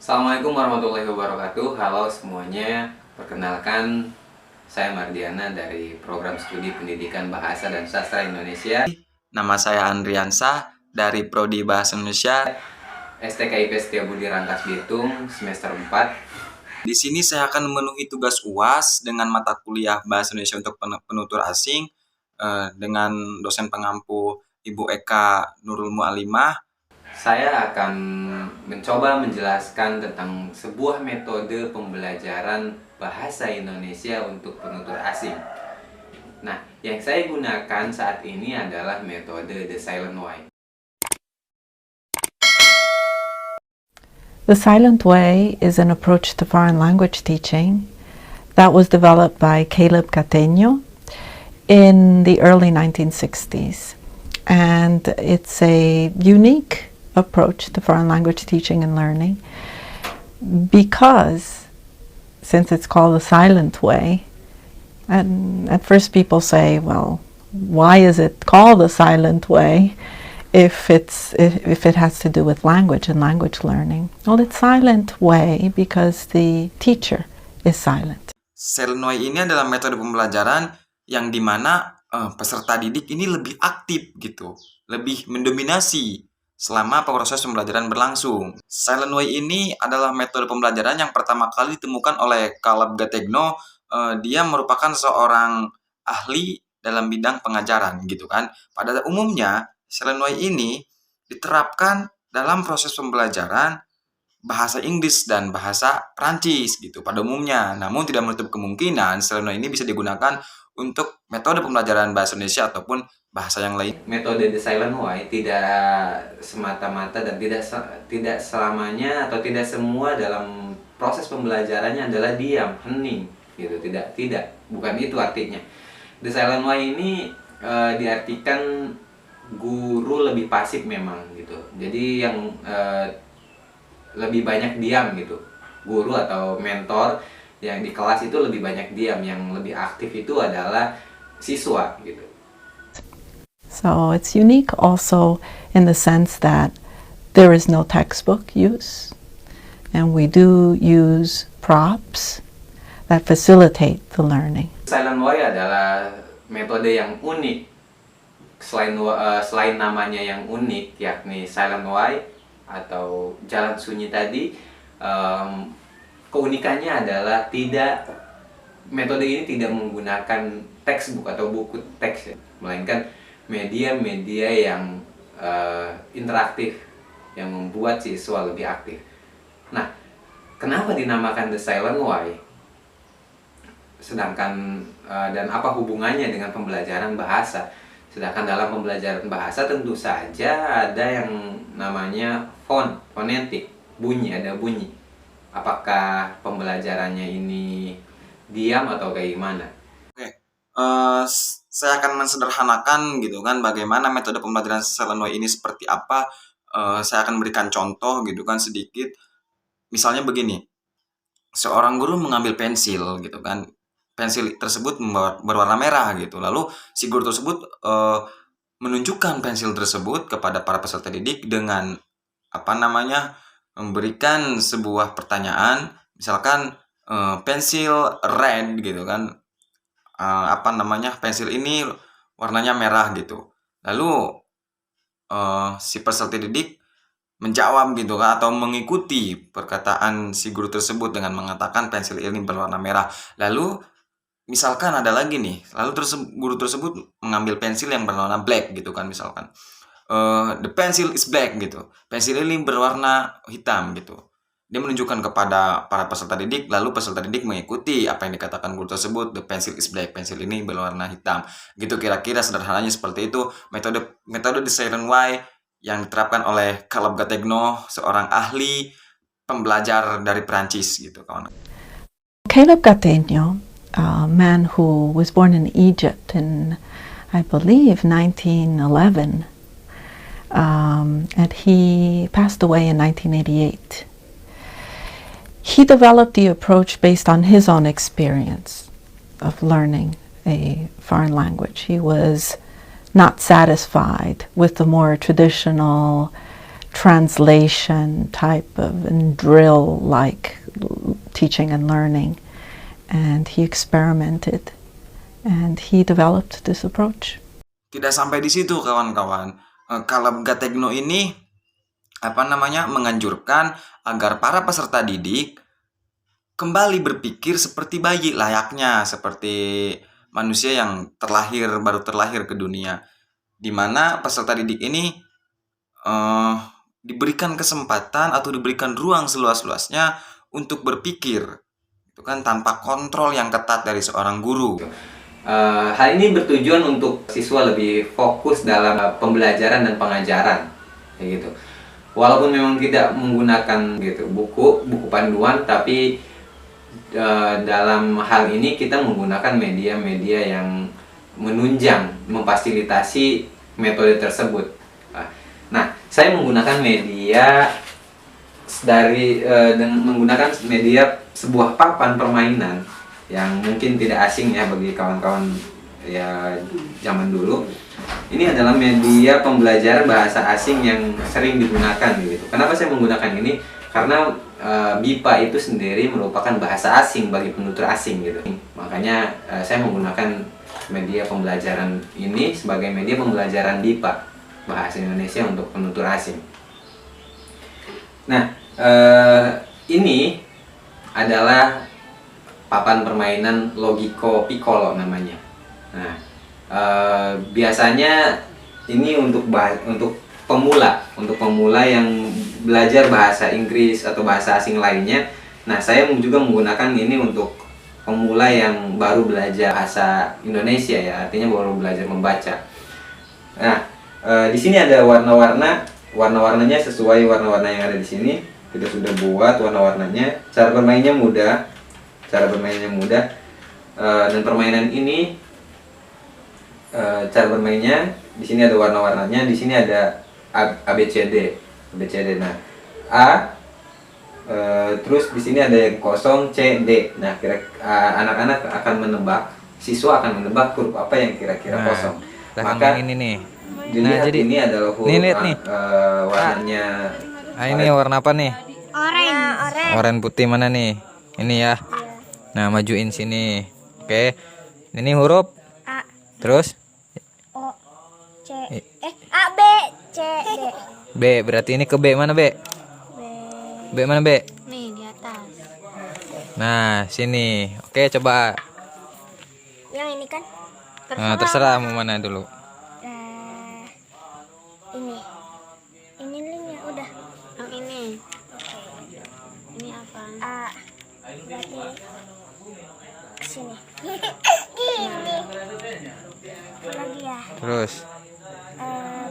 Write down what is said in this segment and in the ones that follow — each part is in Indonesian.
Assalamualaikum warahmatullahi wabarakatuh. Halo semuanya. Perkenalkan, saya Mardiana dari Program Studi Pendidikan Bahasa dan Sastra Indonesia. Nama saya Andriansah dari Prodi Bahasa Indonesia. STKIP Setiabudi Rangkas Bitung semester 4. Di sini saya akan memenuhi tugas UAS dengan mata kuliah Bahasa Indonesia untuk penutur asing dengan dosen pengampu Ibu Eka Nurul Mualimah. Saya akan mencoba menjelaskan tentang sebuah metode pembelajaran bahasa Indonesia untuk penutur asing. Nah, yang saya gunakan saat ini adalah metode The Silent Way. The Silent Way is an approach to foreign language teaching that was developed by Caleb Cateño in the early 1960s. And it's a unique approach to foreign language teaching and learning because, since it's called the Silent Way, and at first people say, well, why is it called the Silent Way? If it has to do with language and language learning. Well, it's silent way because the teacher is silent. Silent Way ini adalah metode pembelajaran yang dimana peserta didik ini lebih aktif gitu, lebih mendominasi selama proses pembelajaran berlangsung. Silent Way ini adalah metode pembelajaran yang pertama kali ditemukan oleh Caleb Cateño. Dia merupakan seorang ahli dalam bidang pengajaran gitu kan. Pada umumnya Silent Way ini diterapkan dalam proses pembelajaran bahasa Inggris dan bahasa Prancis gitu pada umumnya. Namun tidak menutup kemungkinan Silent Way ini bisa digunakan untuk metode pembelajaran bahasa Indonesia ataupun bahasa yang lain. Metode The Silent Way tidak semata-mata dan tidak selamanya atau tidak semua dalam proses pembelajarannya adalah diam, hening gitu. Tidak, bukan itu artinya. The Silent Way ini diartikan guru lebih pasif memang gitu. Jadi yang lebih banyak diam gitu. Guru atau mentor yang di kelas itu lebih banyak diam, yang lebih aktif itu adalah siswa gitu. So it's unique also in the sense that there is no textbook use, and we do use props that facilitate the learning. Silent Way adalah metode yang unik. Selain namanya yang unik, yakni Silent Way atau jalan sunyi tadi, keunikannya adalah metode ini tidak menggunakan textbook atau buku teks ya, melainkan media-media yang interaktif yang membuat siswa lebih aktif. Nah, kenapa dinamakan The Silent Way? Sedangkan dan apa hubungannya dengan pembelajaran bahasa? Sedangkan dalam pembelajaran bahasa tentu saja ada yang namanya fonetik, ada bunyi. Apakah pembelajarannya ini diam atau kayak gimana? Oke, saya akan mensederhanakan gitu kan bagaimana metode pembelajaran Silent Way ini seperti apa. Saya akan berikan contoh gitu kan sedikit. Misalnya begini, seorang guru mengambil pensil gitu kan. Pensil tersebut berwarna merah gitu. Lalu si guru tersebut menunjukkan pensil tersebut kepada para peserta didik dengan memberikan sebuah pertanyaan, misalkan pensil red gitu kan. Pensil ini warnanya merah gitu. Lalu si peserta didik menjawab gitu kan, atau mengikuti perkataan si guru tersebut dengan mengatakan pensil ini berwarna merah. Lalu misalkan ada lagi nih, guru tersebut mengambil pensil yang berwarna black gitu kan, misalkan the pencil is black gitu, pensil ini berwarna hitam gitu. Dia menunjukkan kepada para peserta didik, lalu peserta didik mengikuti apa yang dikatakan guru tersebut, the pencil is black, pensil ini berwarna hitam gitu. Kira-kira sederhananya seperti itu metode The Silent Way yang diterapkan oleh Caleb Cateño, seorang ahli pembelajar dari Prancis gitu kawan. Caleb Cateño, a man who was born in Egypt in, I believe, 1911, and he passed away in 1988. He developed the approach based on his own experience of learning a foreign language. He was not satisfied with the more traditional translation type of and drill like teaching and learning. And he experimented and he developed this approach. Tidak sampai di situ kawan-kawan. Caleb Gattegno ini menganjurkan agar para peserta didik kembali berpikir seperti bayi layaknya seperti manusia yang baru terlahir ke dunia, di mana peserta didik ini diberikan kesempatan atau diberikan ruang seluas-luasnya untuk berpikir, itu kan tanpa kontrol yang ketat dari seorang guru. Hal ini bertujuan untuk siswa lebih fokus dalam pembelajaran dan pengajaran, kayak gitu. Walaupun memang tidak menggunakan gitu buku panduan, tapi dalam hal ini kita menggunakan media-media yang menunjang, memfasilitasi metode tersebut. Nah, saya menggunakan media menggunakan media sebuah papan permainan yang mungkin tidak asing ya bagi kawan-kawan ya zaman dulu. Ini adalah media pembelajaran bahasa asing yang sering digunakan gitu. Kenapa saya menggunakan ini? Karena BIPA itu sendiri merupakan bahasa asing bagi penutur asing gitu. Makanya saya menggunakan media pembelajaran ini sebagai media pembelajaran BIPA, bahasa Indonesia untuk penutur asing. Nah, ini adalah papan permainan Logico Piccolo namanya. Nah, biasanya ini untuk pemula yang belajar bahasa Inggris atau bahasa asing lainnya. Nah, saya juga menggunakan ini untuk pemula yang baru belajar bahasa Indonesia ya, artinya baru belajar membaca. Nah, di sini ada warna-warnanya sesuai warna-warna yang ada di sini. Kita sudah buat warna-warnanya. Cara bermainnya mudah. Dan permainan ini cara bermainnya di sini ada warna-warnanya, di sini ada ABCD. Nah, A, terus di sini ada yang kosong, C, D. Nah, anak-anak akan menebak, siswa akan menebak huruf apa yang kira-kira kosong. Maka ini nih. Dilihat jadi ini adalah huruf warnanya. Ini warna apa nih? Oranye putih mana nih? Ini ya. Nah, majuin sini. Oke. Ini huruf A. Terus O, C, A, B, C, D. B, berarti ini ke B mana B? B mana B? Nih di atas. Nah, sini. Oke, coba. Yang ini kan? Nah, terserah mau mana dulu. Ini. Ini linknya udah. Yang ini. Ini apa? A. Berarti kesini. Gini. Lagi ya. Terus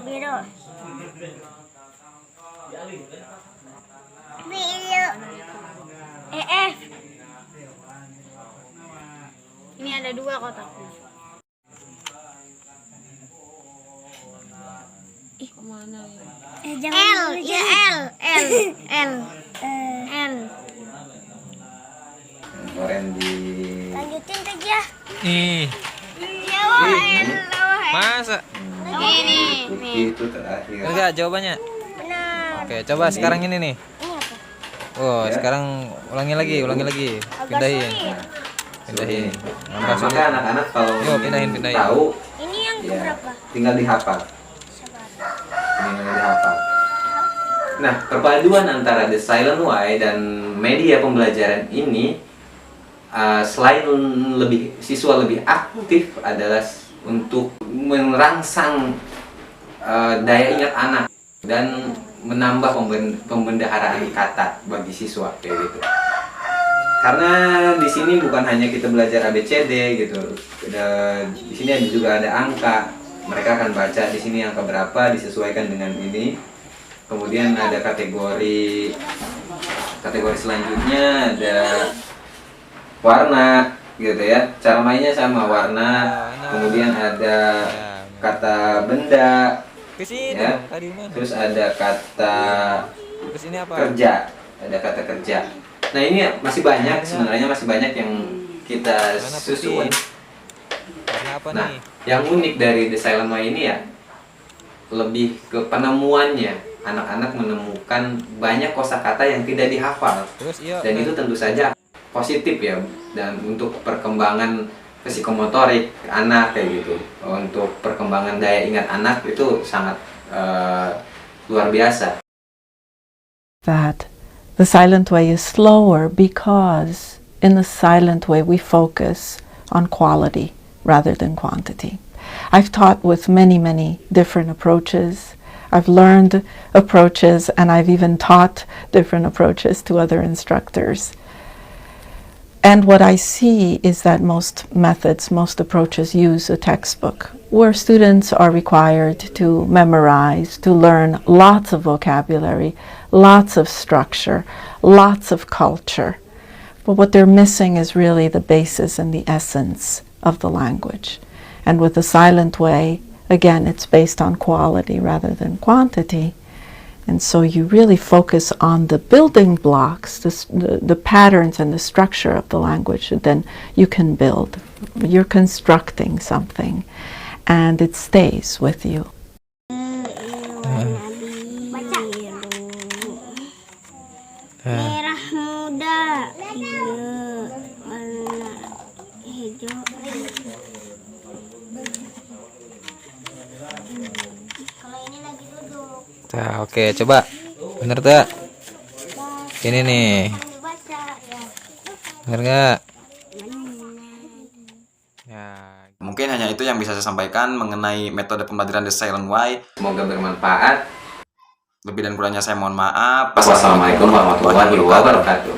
Biru. Biru. F. Ini ada 2 kotaknya. Ih, kemana ya? L, ya L. Lanjutin aja. ih, masa? Ini. Itu terakhir. Enggak jawabannya. Benar. Oke, coba sekarang ini nih. Ini apa? Oh, Ya. sekarang ulangi lagi. Agak Pindahin. sulit. Pindahin. Nah, maka anak-anak kalau Yuk, pindahin. tahu Ini yang ya, keberapa? tinggal dihafal. Sabar. Nah, perpaduan antara The Silent Way dan media pembelajaran ini selain siswa lebih aktif adalah untuk merangsang daya ingat anak dan menambah pembendaharaan kata bagi siswa kayak gitu. Karena di sini bukan hanya kita belajar ABCD gitu. Di sini juga ada angka. Mereka akan baca di sini angka berapa disesuaikan dengan ini. Kemudian ada kategori selanjutnya ada warna gitu ya. Cara mainnya sama warna. Kemudian ada kata benda. Kesini Ya. dong, tadi mana? Terus ada kata Kesini apa? kerja, ada kata kerja. Nah, ini masih banyak sebenarnya, masih banyak yang kita Mana susun. putih? Warna apa Nah, nih? yang unik dari The Silent Way ini ya lebih ke penemuannya. anak-anak menemukan banyak kosakata yang tidak dihafal. Terus iya. Dan itu tentu saja positif ya, dan untuk perkembangan psikomotorik anak kayak gitu, untuk perkembangan daya ingat anak itu sangat luar biasa. That the silent way is slower because in the silent way we focus on quality rather than quantity. I've taught with many different approaches. I've learned approaches, and I've even taught different approaches to other instructors. And what I see is that most methods, most approaches use a textbook where students are required to memorize, to learn lots of vocabulary, lots of structure, lots of culture. But what they're missing is really the basis and the essence of the language. And with the silent way, again, it's based on quality rather than quantity. And so you really focus on the building blocks, the patterns and the structure of the language, and then you can build. You're constructing something, and it stays with you. Merah muda, warna hijau. Kalau ini lagi duduk. Nah, oke, coba. Bener tak? Ini nih. Baca ya. Bener nggak? Ya. Mungkin hanya itu yang bisa saya sampaikan mengenai metode pembelajaran The Silent Way. Semoga bermanfaat. Lebih dan kurangnya saya mohon maaf. Wassalamualaikum warahmatullahi wabarakatuh.